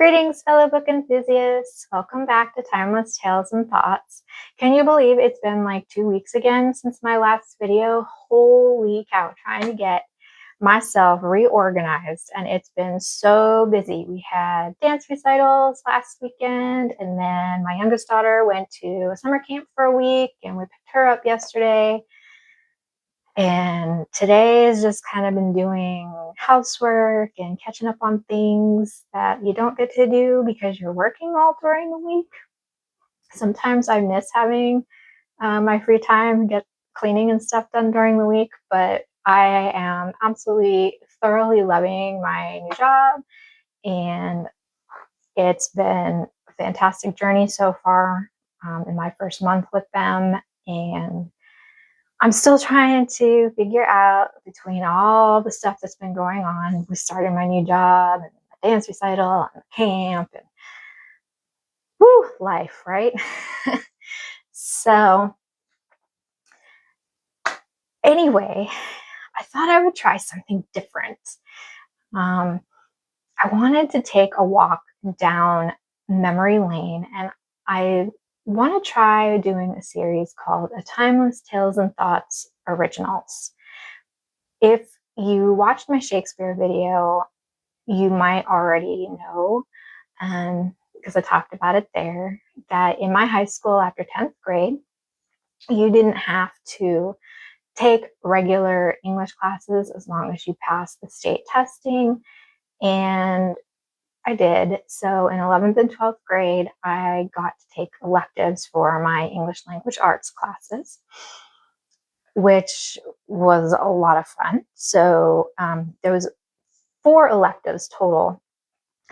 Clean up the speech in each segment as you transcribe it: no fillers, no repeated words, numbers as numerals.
Greetings, fellow book enthusiasts. Welcome back to Timeless Tales and Thoughts. Can you believe it's been like 2 weeks again since my last video? Holy cow, trying to get myself reorganized, and it's been so busy. We had dance recitals last weekend, and then my youngest daughter went to a summer camp for a week, and we picked her up yesterday. And today has just kind of been doing housework and catching up on things that you don't get to do because you're working all during the week. Sometimes I miss having my free time, get cleaning and stuff done during the week, but I am absolutely thoroughly loving my new job, and it's been a fantastic journey so far in my first month with them. And I'm still trying to figure out, between all the stuff that's been going on, we started my new job and the dance recital and the camp and life, right? So anyway, I thought I would try something different. I wanted to take a walk down memory lane, and I want to try doing a series called A Timeless Tales and Thoughts Originals. If you watched my Shakespeare video, you might already know, because I talked about it there, that in my high school after 10th grade, you didn't have to take regular English classes as long as you passed the state testing, and I did. So in 11th and 12th grade, I got to take electives for my English language arts classes, which was a lot of fun. So there was 4 electives total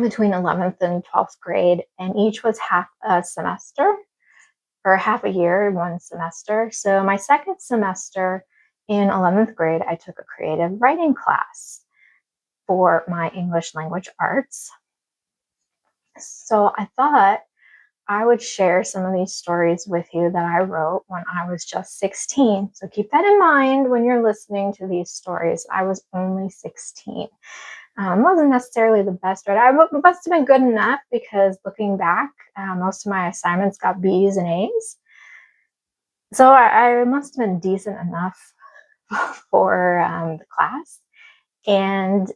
between 11th and 12th grade, and each was half a semester, or half a year, 1 semester. So my second semester in 11th grade, I took a creative writing class for my English language arts. So I thought I would share some of these stories with you that I wrote when I was just 16. So keep that in mind when you're listening to these stories. I was only 16. Wasn't necessarily the best writer. I must have been good enough, because looking back, most of my assignments got B's and A's. So I must have been decent enough for the class. And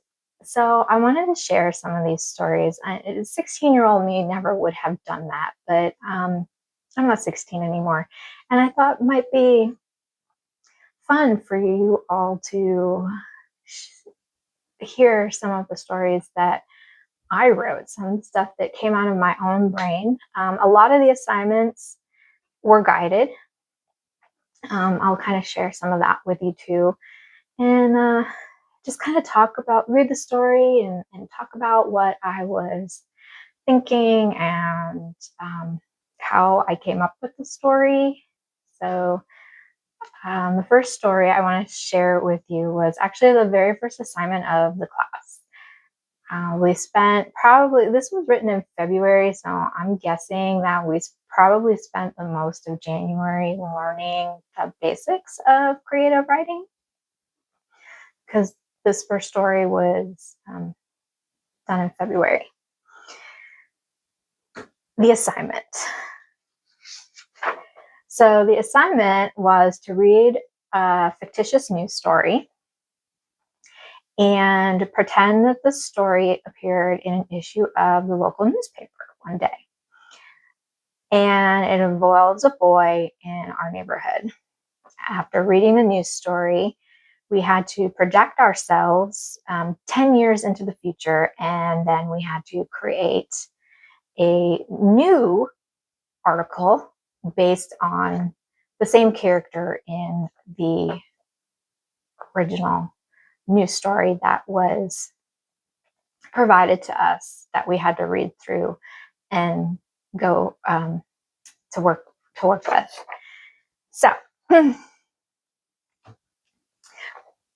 so I wanted to share some of these stories. 16-year-old me never would have done that, but I'm not 16 anymore. And I thought it might be fun for you all to hear some of the stories that I wrote, some stuff that came out of my own brain. A lot of the assignments were guided. I'll kind of share some of that with you too. And just kind of read the story and talk about what I was thinking, and how I came up with the story. So the first story I want to share with you was actually the very first assignment of the class. We spent this was written in February, so I'm guessing that we probably spent the most of January learning the basics of creative writing, because this first story was done in February. The assignment. So the assignment was to read a fictitious news story and pretend that the story appeared in an issue of the local newspaper one day. And it involves a boy in our neighborhood. After reading the news story, we had to project ourselves 10 years into the future, and then we had to create a new article based on the same character in the original news story that was provided to us, that we had to read through and go to work with. So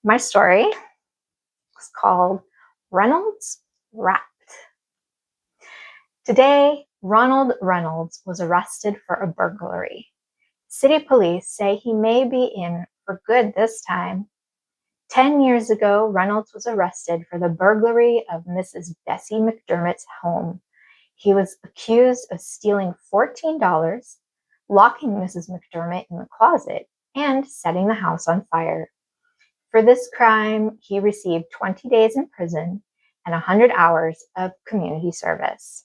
my story is called Reynolds Wrapped. Today, Ronald Reynolds was arrested for a burglary. City police say he may be in for good this time. 10 years ago, Reynolds was arrested for the burglary of Mrs. Bessie McDermott's home He was accused of stealing $14, locking Mrs. McDermott in the closet, and setting the house on fire. For this crime, he received 20 days in prison and 100 hours of community service.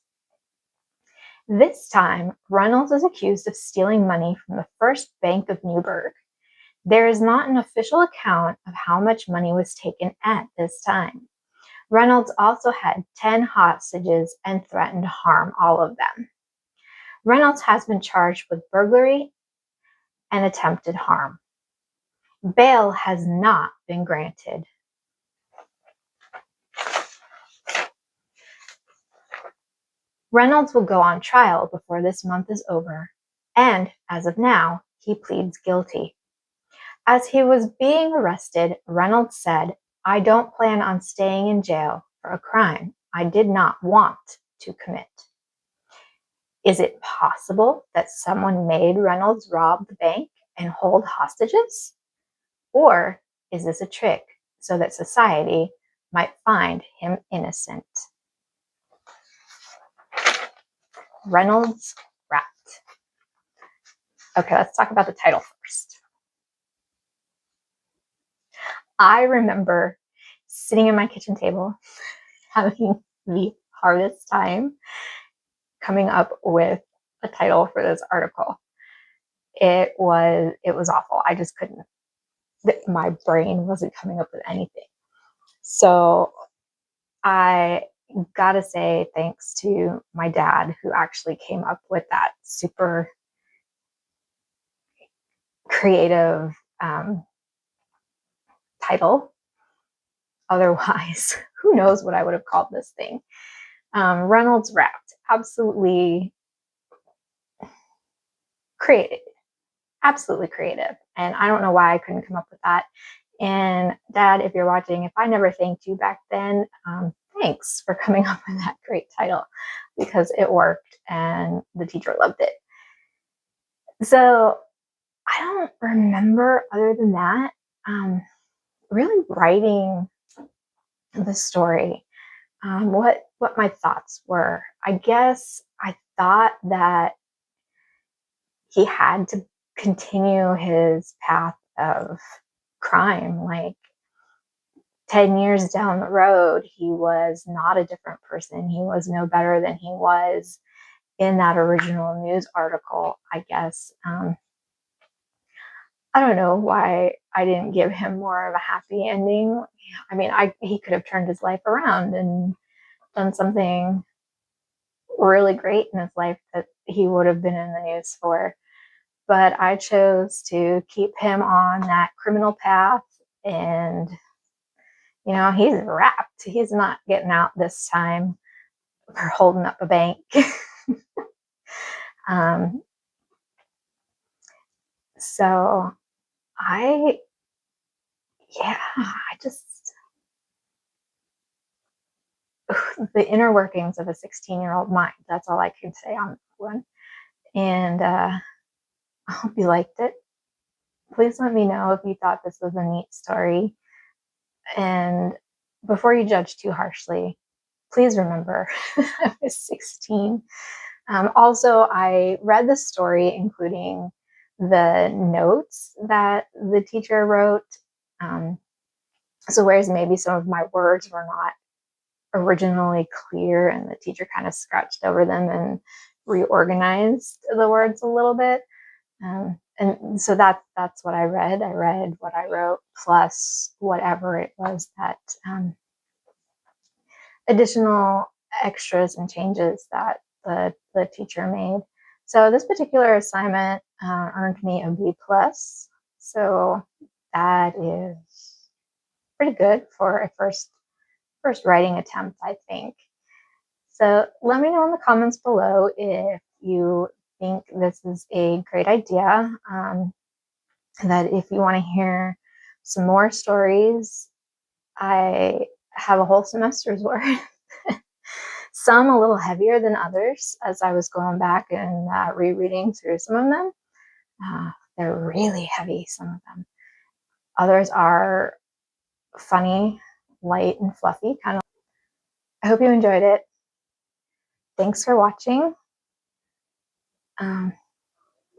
This time, Reynolds is accused of stealing money from the First Bank of Newburgh. There is not an official account of how much money was taken at this time. Reynolds also had 10 hostages and threatened to harm all of them. Reynolds has been charged with burglary and attempted harm. Bail has not been granted. Reynolds will go on trial before this month is over, and as of now, he pleads guilty. As he was being arrested, Reynolds said, "I don't plan on staying in jail for a crime I did not want to commit." Is it possible that someone made Reynolds rob the bank and hold hostages? Or is this a trick so that society might find him innocent? Reynolds Rat. Okay, let's talk about the title first. I remember sitting at my kitchen table having the hardest time coming up with a title for this article. It was awful. I just couldn't. My brain wasn't coming up with anything. So I gotta say thanks to my dad, who actually came up with that super creative title. Otherwise, who knows what I would have called this thing. Reynolds Wrapped. Absolutely creative. Absolutely creative. And I don't know why I couldn't come up with that. And Dad, if you're watching, if I never thanked you back then, thanks for coming up with that great title, because it worked and the teacher loved it. So I don't remember, other than that, really writing the story. What my thoughts were. I guess I thought that he had to continue his path of crime. Like 10 years down the road, he was not a different person. He was no better than he was in that original news article, I guess. I don't know why I didn't give him more of a happy ending. I mean, he could have turned his life around and done something really great in his life that he would have been in the news for. But I chose to keep him on that criminal path, and he's wrapped. He's not getting out this time for holding up a bank. So I just, the inner workings of a 16-year-old mind. That's all I can say on that one. And I hope you liked it. Please let me know if you thought this was a neat story. And before you judge too harshly, please remember I was 16. Also, I read the story, including the notes that the teacher wrote. So whereas maybe some of my words were not originally clear and the teacher kind of scratched over them and reorganized the words a little bit. And so that's what I read. I read what I wrote plus whatever it was that additional extras and changes that the teacher made. So this particular assignment earned me a B plus. So that is pretty good for a first writing attempt, I think. So let me know in the comments below if you think this is a great idea, that if you want to hear some more stories, I have a whole semester's worth. Some a little heavier than others as I was going back and rereading through some of them. They're really heavy, some of them. Others are funny, light, and fluffy. I hope you enjoyed it. Thanks for watching. Um,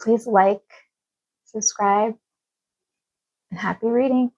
please like, subscribe, and happy reading.